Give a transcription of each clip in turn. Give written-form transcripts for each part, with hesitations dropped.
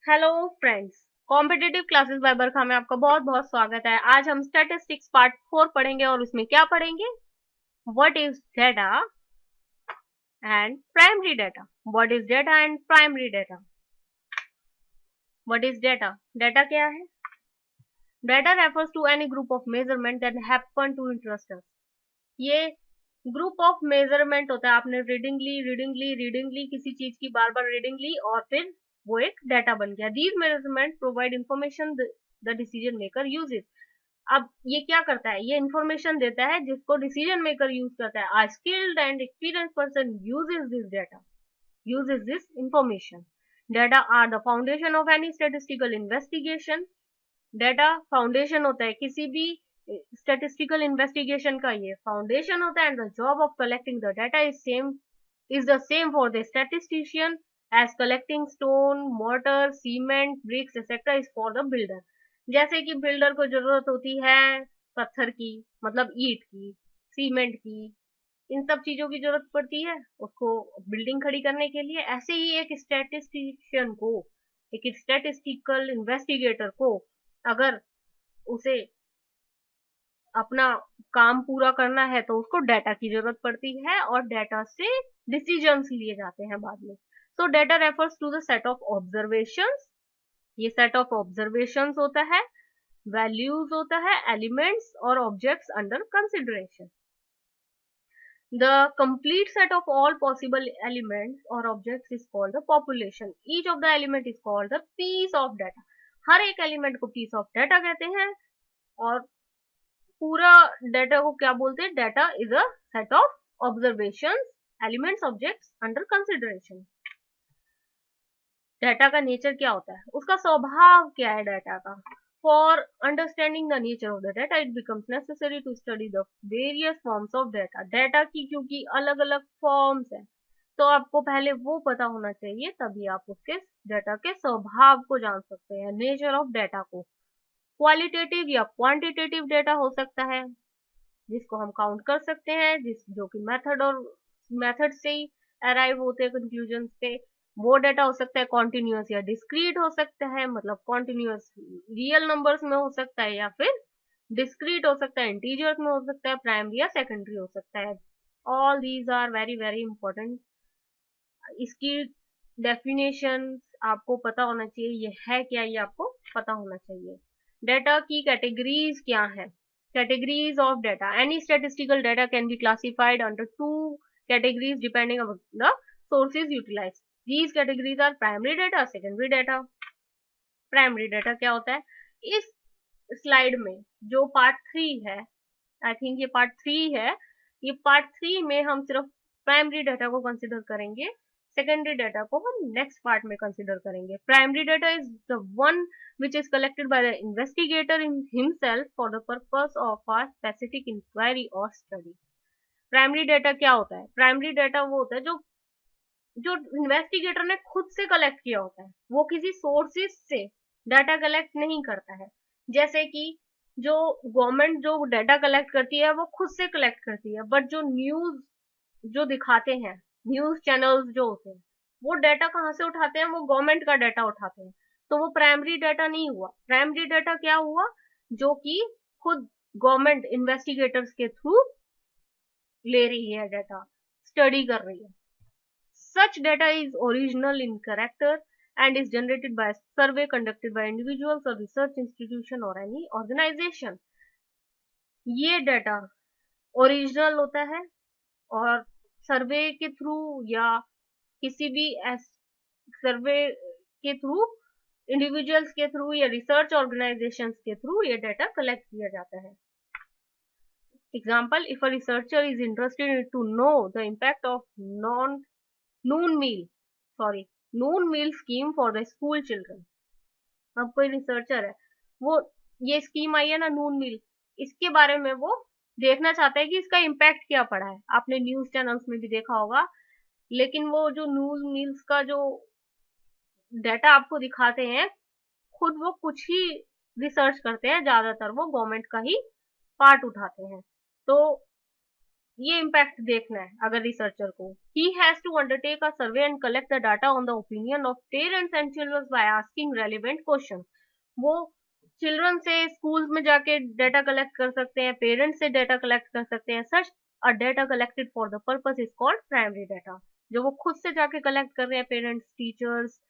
Hello friends, competitive classes by Barkha में आपका बहुत बहुत स्वागत है। आज हम स्टैटिस्टिक्स पार्ट 4 पढ़ेंगे और उसमें क्या पढ़ेंगे? What is data and primary data. What is data and primary data. What is data? Data क्या है? Data refers to any group of measurement that happen to interest us. ये ग्रुप ऑफ मेजरमेंट होता है। आपने reading ली किसी चीज की बार बार reading ली और फिर वो एक डाटा बन गया। These measurement provide information the decision maker uses. अब ये क्या करता है? ये इंफॉर्मेशन देता है जिसको डिसीजन मेकर यूज करता है। A skilled and experience person uses this data, uses this information. Data are the foundation of any statistical investigation. Data foundation होता है किसी भी statistical investigation का, ये foundation होता है, and the job of collecting the data is the same for the statistician as collecting stone, mortar, cement, bricks etc. is for the builder. जैसे कि बिल्डर को जरूरत होती है पत्थर की, मतलब ईंट की, सीमेंट की, इन सब चीजों की जरूरत पड़ती है उसको बिल्डिंग खड़ी करने के लिए, ऐसे ही एक स्टैटिस्टिशियन को, एक स्टैटिस्टिकल इन्वेस्टिगेटर को अगर उसे अपना काम पूरा करना है तो उसको डाटा की जरूरत पड़ती है और डाटा से डिसीजंस लिए जाते हैं बाद में। So data refers to the set of observations. ये सेट ऑफ ऑब्जर्वेशंस होता है, वैल्यूज होता है, एलिमेंट्स और objects under consideration. The complete set of all possible elements or objects is called the population. Each of the element is called the piece of data. हर एक element को piece of data कहते हैं और पूरा data को क्या बोलते हैं? Data is a set of observations, elements, objects under consideration. Data का नेचर क्या होता है? उसका स्वभाव क्या है डाटा का? For understanding the nature of the data, it becomes necessary to study the various forms of data. Data की क्योंकि अलग अलग फॉर्म्स है तो आपको पहले वो पता होना चाहिए, तभी आप उसके डाटा के स्वभाव को जान सकते हैं, नेचर ऑफ डाटा को। क्वालिटेटिव या क्वांटिटेटिव डाटा हो सकता है जिसको हम काउंट कर सकते हैं, जो कि मेथड से ही अराइव होते हैं कंक्लूजन पे। वो डाटा हो सकता है कॉन्टिन्यूअस या डिस्क्रीट हो सकता है, मतलब कॉन्टिन्यूअस रियल नंबर्स में हो सकता है या फिर डिस्क्रीट हो सकता है, इंटीजर्स में हो सकता है, प्राइमरी या सेकेंडरी हो सकता है। All these are very very important. इसकी डेफिनेशन आपको पता होना चाहिए, ये है क्या ये आपको पता होना चाहिए। डाटा की कैटेगरीज क्या है? Categories of data. Any statistical data can be classified under two categories depending on the sources utilized. These categories are primary data, secondary data. Primary data क्या होता है? इस स्लाइड में जो पार्ट 3 है, आई थिंक ये पार्ट 3 है, ये पार्ट 3 में हम सिर्फ प्राइमरी डाटा को कंसिडर करेंगे, सेकेंडरी डाटा को हम नेक्स्ट पार्ट में कंसिडर करेंगे। Primary data is the one which is collected by the investigator in himself for the purpose of a specific inquiry or study. Primary data क्या होता है? Primary data वो होता है जो जो इन्वेस्टिगेटर ने खुद से कलेक्ट किया होता है, वो किसी सोर्सेज से डाटा कलेक्ट नहीं करता है। जैसे कि जो गवर्नमेंट जो डाटा कलेक्ट करती है वो खुद से कलेक्ट करती है, बट जो न्यूज जो दिखाते हैं, न्यूज चैनल्स जो होते हैं, वो डाटा कहाँ से उठाते हैं? वो गवर्नमेंट का डाटा उठाते हैं, तो वो प्राइमरी डाटा नहीं हुआ। प्राइमरी डाटा क्या हुआ? जो कि खुद गवर्नमेंट इन्वेस्टिगेटर्स के थ्रू ले रही है डाटा, स्टडी कर रही है। Such data is original in character and is generated by a survey conducted by individuals or research institution or any organization. ये डाटा ओरिजिनल होता है और सर्वे के थ्रू या किसी भी सर्वे के थ्रू, इंडिविजुअल्स के थ्रू या रिसर्च ऑर्गेनाइजेशंस के थ्रू ये डाटा कलेक्ट किया जाता है। Example, if a researcher is interested to know the impact of noon meal scheme for the school children. अब कोई रिसर्चर है, वो ये स्कीम आई है ना नून मील, इसके बारे में वो देखना चाहता है कि इसका इम्पैक्ट क्या पड़ा है। आपने न्यूज चैनल्स में भी देखा होगा, लेकिन वो जो नून मील्स का जो डाटा आपको दिखाते हैं, खुद वो कुछ ही रिसर्च करते हैं, ज्यादातर वो गवर्नमेंट का ही पार्ट उठाते हैं। तो ये इम्पैक्ट देखना है अगर रिसर्चर को. He has to undertake a survey and collect the data on the opinion of parents and children by asking relevant question. वो चिल्ड्रन से स्कूल्स में जाके डाटा कलेक्ट कर सकते हैं, पेरेंट्स से डाटा कलेक्ट कर सकते हैं. Such a data collected for the purpose is called primary data. जो वो खुद से जाके कलेक्ट कर रहे हैं पेरेंट्स, टीचर्स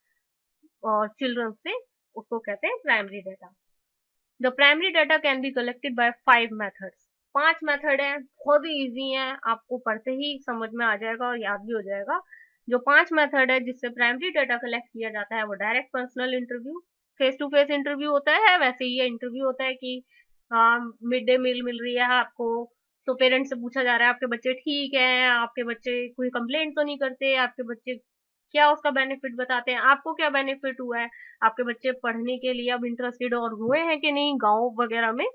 और चिल्ड्रन से, उसको कहते हैं primary data. The primary data can be collected by 5 methods. 5 method है, बहुत ही इजी है, आपको पढ़ते ही समझ में आ जाएगा और याद भी हो जाएगा. जो 5 मेथड है जिससे प्राइमरी डाटा कलेक्ट किया जाता है वो direct personal interview, face to face interview होता है. वैसे ही ये इंटरव्यू होता है कि मिड डे मील मिल रही है आपको, तो पेरेंट्स से पूछा जा रहा है आपके बच्चे ठीक है, आपके बच्चे कोई कंप्लेंट तो नहीं करते, आपके बच्चे क्या उसका बेनिफिट बताते हैं, आपको क्या बेनिफिट हुआ है, आपके बच्चे पढ़ने के लिए अब इंटरेस्टेड और हुए हैं कि नहीं गांव वगैरह में,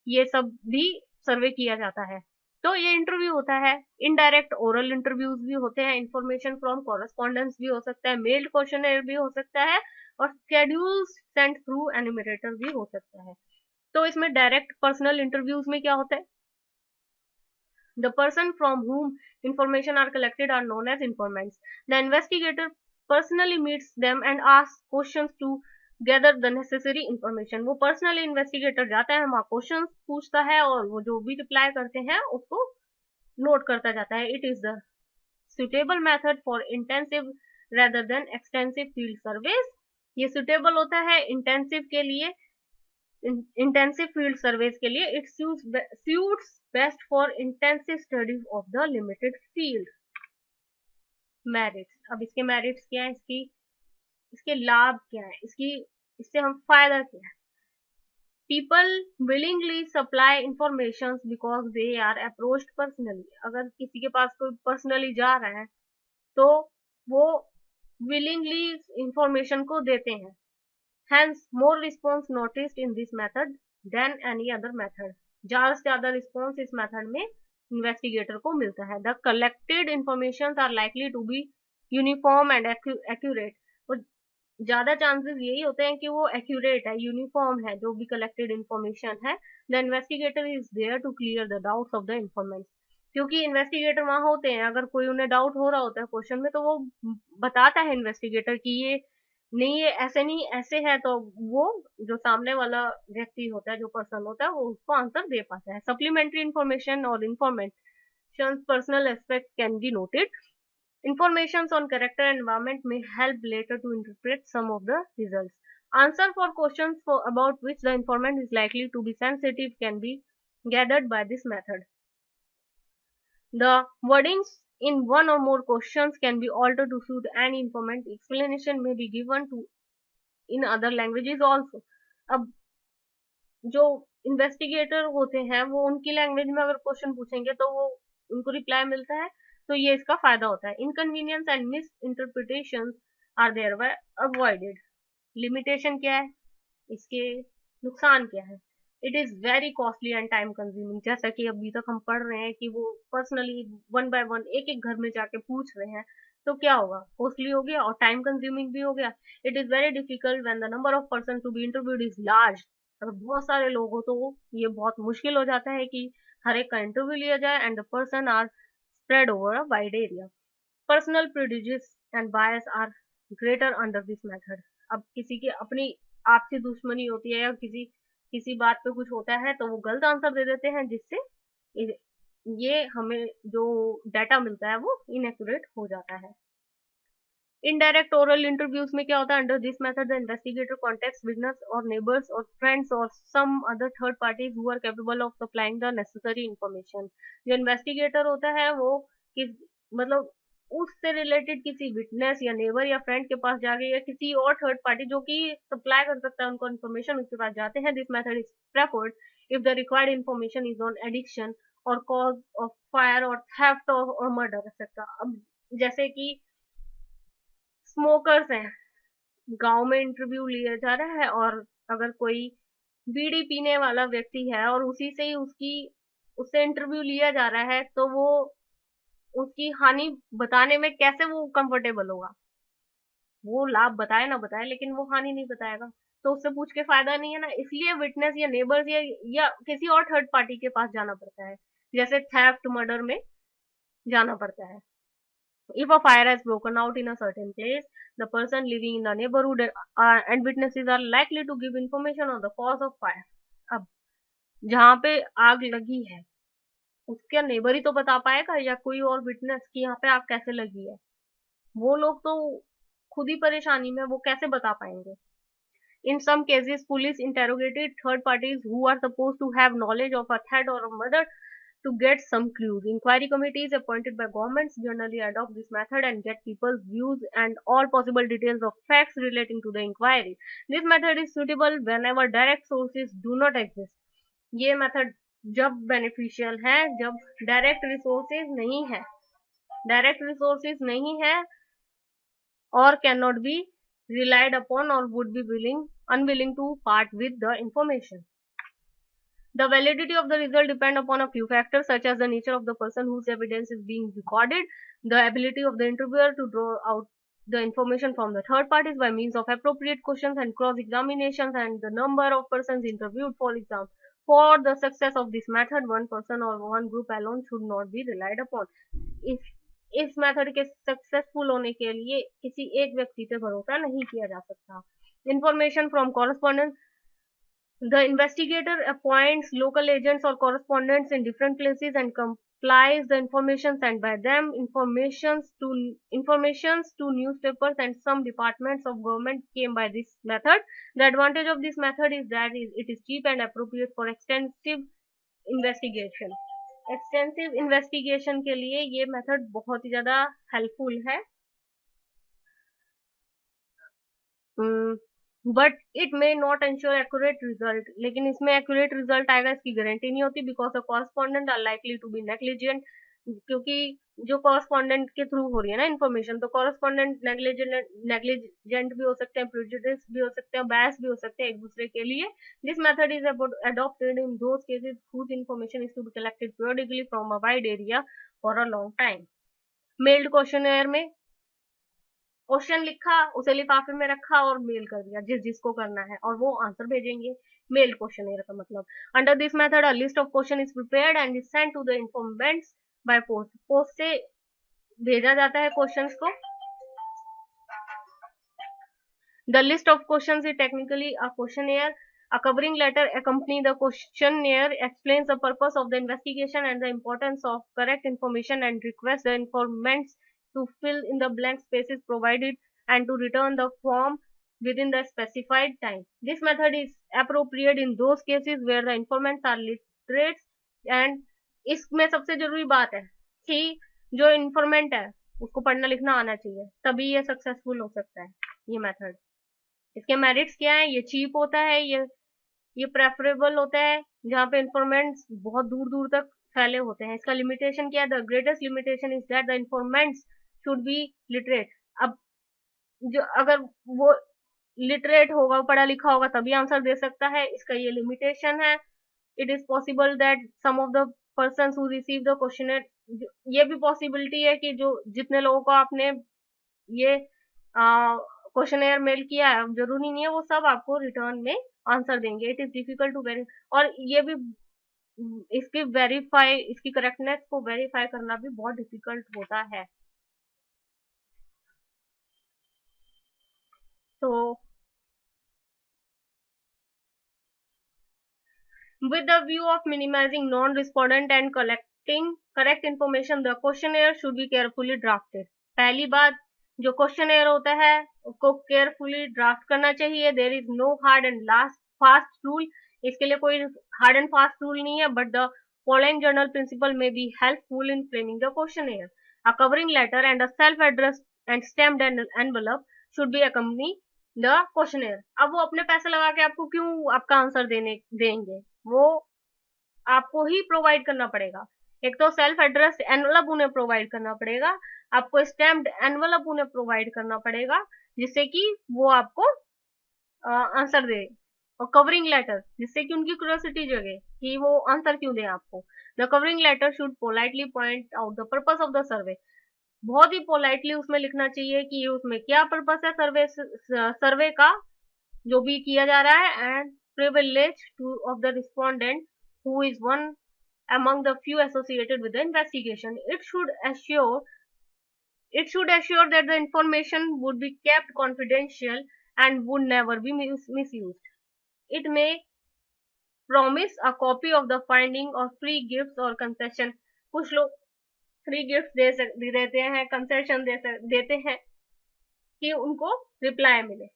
ये सब भी सर्वे किया जाता है. तो ये इंटरव्यू होता है. इनडायरेक्ट ओरल इंटरव्यूज भी होते हैं, इंफॉर्मेशन फ्रॉम कॉरेस्पॉन्डेंस भी हो सकता है, मेल्ड क्वेश्चनर भी हो सकता है, और शेड्यूल्स सेंट थ्रू एनिमेटर भी हो सकता है. तो इसमें डायरेक्ट पर्सनल इंटरव्यूज में क्या होता है, the person from whom information are collected are known as informants. The investigator personally meets them and asks questions to gather the necessary information. वो पर्सनली इन्वेस्टिगेटर जाता है, वहाँ क्वेश्चंस पूछता है और वो जो भी रिप्लाई करते हैं उसको नोट करता जाता है. It is the suitable method for intensive rather than extensive field surveys. ये suitable होता है intensive के लिए, intensive field surveys के लिए. It suits best for intensive studies of the limited field. Merits. अब इसके मेरिट्स क्या है, इसके लाभ क्या है, इससे हम फायदा क्या है. People willingly supply informations because they are approached personally. अगर किसी के पास कोई पर्सनली जा रहा है तो वो willingly इंफॉर्मेशन को देते हैं. Hence, more response noticed in this method than any other method. ज़्यादा से ज़्यादा रिस्पॉन्स इस मेथड में इन्वेस्टिगेटर को मिलता है. The collected information are likely to be uniform and accurate. और ज़्यादा चांसेस यही होते हैं कि वो एक्यूरेट है, यूनिफॉर्म है जो भी कलेक्टेड इंफॉर्मेशन है. The investigator is there to clear the doubts of the informants. क्योंकि इन्वेस्टिगेटर वहां होते हैं, अगर कोई उन्हें डाउट हो रहा होता है क्वेश्चन में तो वो बताता है इन्वेस्टिगेटर कि ये नहीं, ये ऐसे नहीं ऐसे है, तो वो जो सामने वाला व्यक्ति होता है, जो पर्सन होता है, वो उसको आंसर दे पाता है. सप्लीमेंट्री इंफॉर्मेशन और information personal aspect can be noted. Informations on character and environment may help later to interpret some of the results. Answer for questions about which the informant is likely to be sensitive can be gathered by this method. The wordings in one or more questions can be altered to suit any informant. Explanation may be given to in other languages also. अब जो investigator होते हैं वो उनकी language में अगर question पूछेंगे तो वो उनको रिप्लाई मिलता है, तो ये इसका फायदा होता है. Inconvenience and misinterpretation are thereby avoided. Limitation क्या है, इसके नुकसान क्या है. It is very costly and time consuming. जैसा कि अभी तक हम पढ़ रहे हैं कि वो पर्सनली वन बाय वन एक एक घर में जाके पूछ रहे हैं, तो क्या होगा, कॉस्टली हो गया और टाइम कंज्यूमिंग भी हो गया. It is very difficult when the number of person to be interviewed is large. अगर बहुत सारे लोग हो तो ये बहुत मुश्किल हो जाता है कि हर एक का इंटरव्यू लिया जाए. And the person are spread over a wide area. Personal prejudice and bias are greater under this method. अब किसी की अपनी आपसी दुश्मनी होती है या किसी बात पे कुछ होता है तो वो गलत आंसर दे देते हैं, जिससे ये हमें जो डाटा मिलता है वो इनएक्यूरेट हो जाता है. इनडायरेक्ट ओरल इंटरव्यूज में क्या होता है, under this method the investigator contacts witness और नेबर्स और फ्रेंड्स और some other third parties who are capable of supplying the necessary information. जो इन्वेस्टिगेटर होता है वो किस मतलब उससे रिलेटेड किसी विटनेस या नेबर या फ्रेंड के पास जाके या किसी और थर्ड पार्टी जो कि सप्लाई कर सकता है उनको इन्फॉर्मेशन, उसके पास जाते हैं. This method is preferred if the required information is on addiction और कॉज ऑफ फायर और थेफ्ट और मर्डर एक्सेट्रा. अब जैसे कि स्मोकर्स हैं, गांव में इंटरव्यू लिया जा रहा है और अगर कोई बीड़ी पीने वाला व्यक्ति है और उसी से ही उससे इंटरव्यू लिया जा रहा है, तो वो उसकी हानि बताने में कैसे वो कंफर्टेबल होगा. वो लाभ बताए ना बताए लेकिन वो हानि नहीं बताएगा, तो उससे पूछ के फायदा नहीं है ना. इसलिए विटनेस या नेबर्स या किसी और थर्ड पार्टी के पास जाना पड़ता है. जैसे थेफ्ट मर्डर में जाना पड़ता है। If a fire has broken out in a certain place, the person living in the neighborhood and witnesses are likely to give information on the cause of fire. अब जहाँ पे आग लगी है उसका नेबर ही तो बता पाएगा या कोई और विटनेस कि यहाँ पे आग कैसे लगी है। वो लोग तो खुद ही परेशानी में, वो कैसे बता पाएंगे। In some cases, police interrogated third parties who are supposed to have knowledge of a threat or a murder to get some clues. Inquiry committees appointed by governments generally adopt this method and get people's views and all possible details of facts relating to the inquiry. This method is suitable whenever direct sources do not exist. ये method जब beneficial है जब direct resources नहीं है or cannot be relied upon or would be unwilling to part with the information. The validity of the result depend upon a few factors such as the nature of the person whose evidence is being recorded, the ability of the interviewer to draw out the information from the third parties by means of appropriate questions and cross-examinations, and the number of persons interviewed. For example, for the success of this method, one person or one group alone should not be relied upon. इस method के successful होने के लिए किसी एक व्यक्ति पे भरोसा नहीं किया जा सकता। Information from correspondence, the investigator appoints local agents or correspondents in different places and compiles the information sent by them. Informations to newspapers and some departments of government came by this method. The advantage of this method is that it is cheap and appropriate for extensive investigation. Extensive investigation के लिए ये method बहुत ही ज्यादा helpful है, but it may not ensure accurate result. लेकिन इसमें accurate result आएगा इसकी गारंटी नहीं होती, because the correspondent are likely to be negligent, क्योंकि जो कॉरेस्पॉन्डेंट के थ्रू हो रही है ना इन्फॉर्मेशन, तो कॉरेस्पॉन्डेंट नेग्लिजेंट भी हो सकते हैं, प्रेजुडिस भी हो सकते हैं, बायस भी हो सकते हैं एक दूसरे के लिए। This method is adopted in those cases whose information is to be collected periodically from a wide area for a long time. Mailed questionnaire में क्वेश्चन लिखा, उसे लिफाफे में रखा और मेल कर दिया जिसको करना है, और वो आंसर भेजेंगे। मेल्ड क्वेश्चनर का मतलब, under this method a list of question is prepared and is sent to the informants by post. Post से भेजा जाता है क्वेश्चंस को। The list of questions is technically a questionnaire. A covering letter accompany the questionnaire, explains the purpose of the investigation and the importance of correct information, and requests the informants to fill in the blank spaces provided and to return the form within the specified time. This method is appropriate in those cases where the informants are literate, and इसमें सबसे जरूरी बात है कि जो informant है उसको पढ़ना लिखना आना चाहिए, तभी ये सक्सेसफुल हो सकता है ये मेथड। इसके मेरिट्स क्या है? ये चीप होता है, ये प्रेफरेबल होता है जहाँ पे इन्फॉर्मेंट्स बहुत दूर दूर तक फैले होते हैं। इसका लिमिटेशन क्या है? The greatest limitation is that the informants should be literate. अब जो अगर वो लिटरेट होगा, पढ़ा लिखा होगा, तभी आंसर दे सकता है, इसका ये लिमिटेशन है। It is possible that some of the person who receive the question, ये भी पॉसिबिलिटी है कि जो जितने लोगों को आपने ये क्वेश्चनर मेल किया है, जरूरी नहीं है वो सब आपको रिटर्न में आंसर देंगे। It is difficult to verify, और ये भी इसकी करेक्टनेस को वेरीफाई करना भी बहुत डिफिकल्ट होता है। तो with the view of minimizing non-respondent and collecting correct information, the questionnaire should be carefully drafted. पहली बात, जो क्वेश्चनर होता है उसको केयरफुली ड्राफ्ट करना चाहिए। There is no hard and fast rule, इसके लिए कोई हार्ड एंड फास्ट रूल नहीं है, but the following general principle may be helpful in framing the questionnaire. A covering letter and a self address and stamped envelope should be accompany the questionnaire. अब वो अपने पैसे लगा के आपको क्यों आपका आंसर देंगे, वो आपको ही प्रोवाइड करना पड़ेगा। एक तो सेल्फ एड्रेस एनवेलप उन्हें प्रोवाइड करना पड़ेगा, आपको स्टैम्प्ड एनवेलप उन्हें प्रोवाइड करना पड़ेगा, जिससे कि वो आपको आंसर दे, और कवरिंग लेटर जिससे कि उनकी क्यूरियोसिटी जगे कि वो आंसर क्यों दे आपको। The covering letter should politely point out the purpose of the survey. बहुत ही पोलाइटली उसमें लिखना चाहिए कि उसमें क्या पर्पस है सर्वे का जो भी किया जा रहा है, and privilege to of the respondent who is one among the few associated with the investigation. It should assure that the information would be kept confidential and would never be misused. It may promise a copy of the finding or free gifts or concession. कुछ लोग free gift दे देते हैं, concession देते हैं कि उनको reply मिले.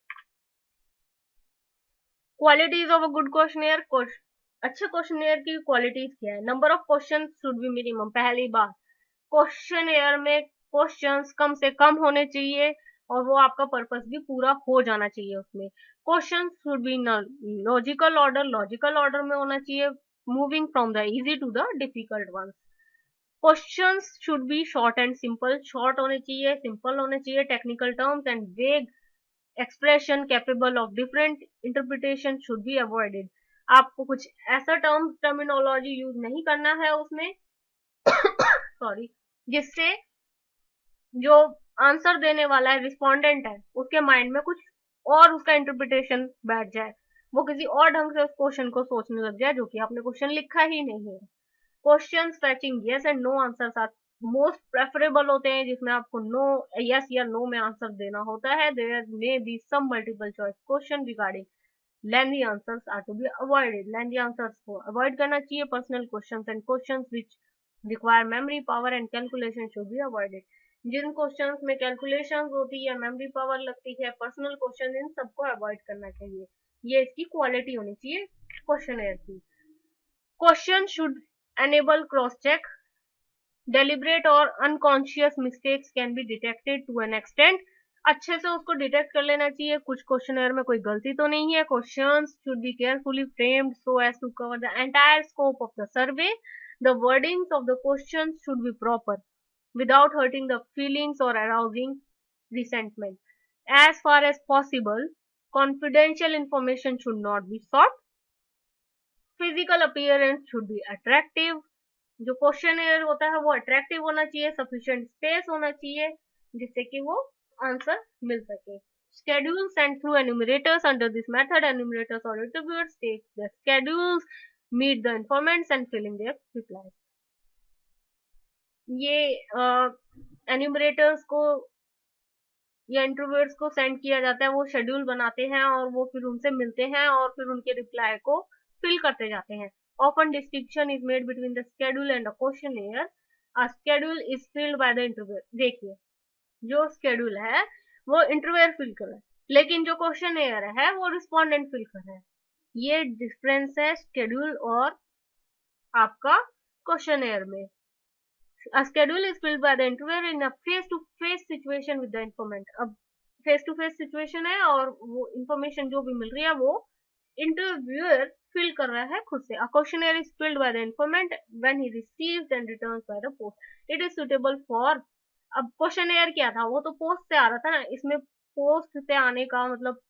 Qualities of a good questionnaire. अच्छे क्वेश्चनेयर की क्वालिटीज क्या है? Number of question should B minimum. पहली बात, क्वेश्चनेयर में क्वेश्चंस कम से कम होने चाहिए और वो आपका पर्पस भी पूरा हो जाना चाहिए उसमें. Question should be logical order में होना चाहिए, moving from the easy to the difficult ones. Questions should be short and simple. Short होने चाहिए, सिंपल होने चाहिए. Technical terms and vague expression capable of different interpretation should be avoided. आपको कुछ ऐसा टर्मिनोलॉजी यूज नहीं करना है उसमें सॉरी, जिससे जो आंसर देने वाला है, रिस्पोंडेंट है, उसके माइंड में कुछ और उसका इंटरप्रिटेशन बैठ जाए, वो किसी और ढंग से उस क्वेश्चन को सोचने लग जाए जो कि आपने क्वेश्चन लिखा ही नहीं है. Question fetching yes and no answers are most preferable होते हैं, जिसमें आपको नो, यस या नो में आंसर देना होता है. There may be some multiple choice question regarding lengthy answers are to be avoided. Lengthy answers को अवॉइड करना चाहिए. Personal questions and questions which require memory power and calculation should be avoided. जिन questions में calculations होती है, memory power लगती है, personal question, इन सबको अवॉइड करना चाहिए. ये इसकी क्वालिटी होनी चाहिए क्वेश्चनेयर की. Question should enable cross check. Deliberate और unconscious mistakes can be detected to an extent. अच्छे से उसको डिटेक्ट कर लेना चाहिए. कुछ क्वेश्चनेयर में कोई गलती तो नहीं है. Questions should be carefully framed so as to cover the entire scope of the survey. The wordings of the questions should be proper without hurting the feelings or arousing resentment. As far as possible, confidential information should not be sought. Physical appearance should be attractive. जो questionnaire होता है वो attractive होना चाहिए. Sufficient space होना चाहिए जिससे कि वो आंसर मिल सके. Schedules sent through enumerators. Under this method, enumerators or interviewers take the schedules, meet the informants and fill in their replies. ये enumerators को या इंटरव्यूअर्स को सेंड किया जाता है. वो शेड्यूल बनाते हैं और वो फिर उनसे मिलते हैं और फिर उनके रिप्लाई को फिल करते जाते हैं. Often distinction is made between the schedule and a questionnaire. A schedule is filled by the interviewer. देखिए, जो schedule है वो इंटरव्यूअर फिल कर रहा है, लेकिन जो क्वेश्चनेयर है वो रिस्पोंडेंट फिल कर रहा है. ये डिफरेंस है schedule और आपका क्वेश्चनेयर में. A schedule is filled by the interviewer in a face-to-face situation with the informant. अब face-to-face situation है और वो information जो भी मिल रही है वो interviewer fill कर रहा है खुद से. A questionnaire is filled by the informant when he receives and returns by the post. It is suitable for. अब questionnaire क्या था? वो तो post से आ रहा था ना. इसमें post से आने का मतलब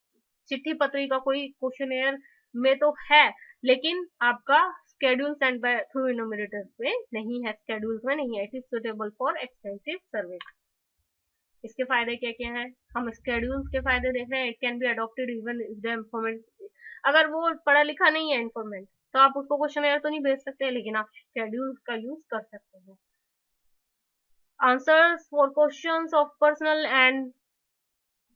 चिट्ठी पत्री का कोई questionnaire में तो है, लेकिन आपका schedule sent by through enumerators में नहीं है, schedules में नहीं है. It is suitable for extensive surveys. इसके फायदे क्या क्या हैं? हम schedules के फायदे देख रहे हैं. It can be adopted even if the informant, अगर वो पढ़ा लिखा नहीं है इन्फॉर्मेंट, तो आप उसको क्वेश्चनेयर तो नहीं भेज सकते, लेकिन आप शेड्यूल का यूज कर सकते हैं. Answers for questions of personal and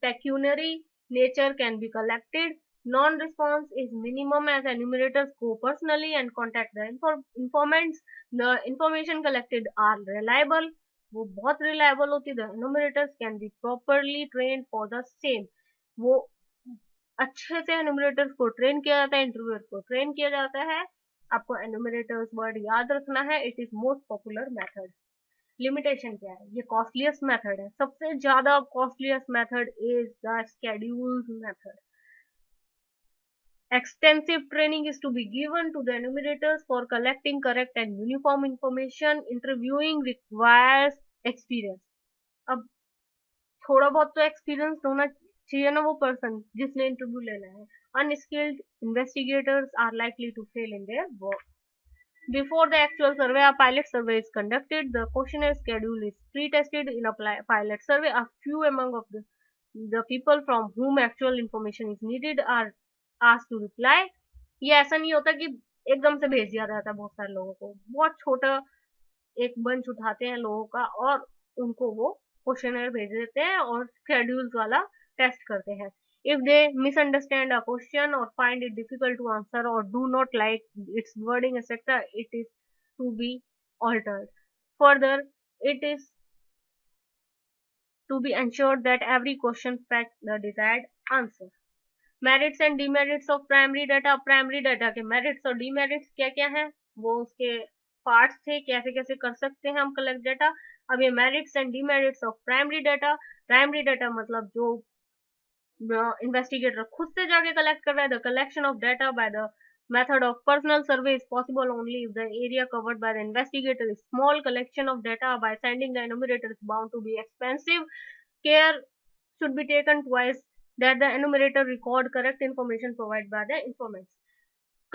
pecuniary nature can be collected. Non-response is minimum as enumerators go personally and contact the informants. The information collected are reliable. वो बहुत reliable होती है. The enumerators can be properly trained for the same. वो अच्छे से एनुमरेटर्स को train किया जाता है, इंटरव्यूअर को ट्रेन किया जाता है. आपको एनुमरेटर्स वर्ड याद रखना है. It is most popular method. Limitation क्या है? ये कॉस्टलीस्ट मेथड है. सबसे ज्यादा costliest method is the scheduled method. Extensive training is to be given to the enumerators for collecting correct and uniform information. Interviewing requires experience. अब थोड़ा बहुत तो एक्सपीरियंस होना चाहिए ना वो पर्सन जिसने इंटरव्यू लेना है. Unskilled investigators are likely to fail in their work. Before the actual survey, a pilot survey is conducted. The questionnaire schedule is pre-tested in a pilot survey. A few among of the people from whom actual information is needed are asked to reply. ये ऐसा नहीं होता कि एकदम से भेज दिया जाता है बहुत सारे लोगों को, बहुत छोटा एक बंच उठाते हैं लोगों का और उनको वो क्वेश्चनर भेज देते हैं और शेड्यूल्स वाला टेस्ट करते हैं. If they misunderstand a question और find it difficult to answer और do not like its wording etcetera, it is to be altered. Further, it is to be ensured that every question fetch the desired answer. Merits and demerits of primary data. Primary data के merits और demerits क्या क्या हैं, वो उसके parts थे, कैसे कैसे कर सकते हैं हम कलेक्ट डाटा. अब ये merits and demerits of primary data. Primary data मतलब जो इन्वेस्टिगेटर खुद से जाके कलेक्ट कर रहा है. The collection of data by the method of personal survey is possible only if the area covered by the investigator is small. Collection of data by sending the enumerator is bound to be expensive. Care should be taken twice that the enumerator record correct information provided by the informants.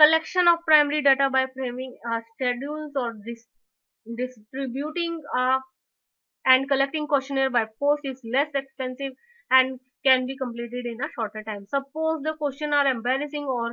Collection of primary data by framing schedules or distributing and collecting questionnaire by post is less expensive and can be completed in a shorter time. Suppose the questions are embarrassing or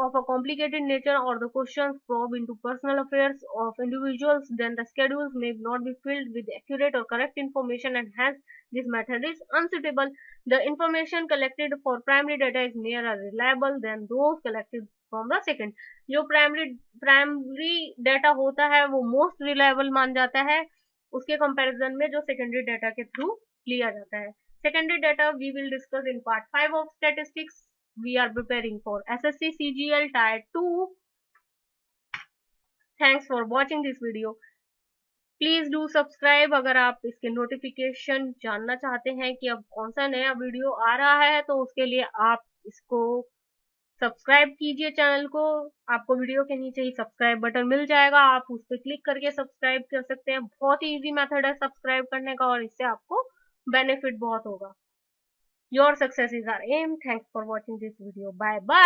of a complicated nature or the questions probe into personal affairs of individuals, then the schedules may not be filled with accurate or correct information and hence this method is unsuitable. The information collected for primary data is near reliable than those collected from the second. जो primary data होता है वो most reliable मान जाता है उसके comparison में जो सेकेंडरी डाटा के थ्रू लिया जाता है. Secondary data we will discuss in part 5 of statistics. We are preparing for SSC CGL Tier 2. Thanks for watching this video. Please do subscribe अगर आप इसके नोटिफिकेशन जानना चाहते हैं कि अब कौन सा नया वीडियो आ रहा है, तो उसके लिए आप इसको सब्सक्राइब कीजिए चैनल को. आपको वीडियो के नीचे ही सब्सक्राइब बटन मिल जाएगा, आप उस पर क्लिक करके सब्सक्राइब कर सकते हैं. बहुत ही इजी मेथड है सब्सक्राइब करने का और इससे आपको बेनिफिट बहुत होगा. Your success is our aim. Thanks for watching this video. Bye bye.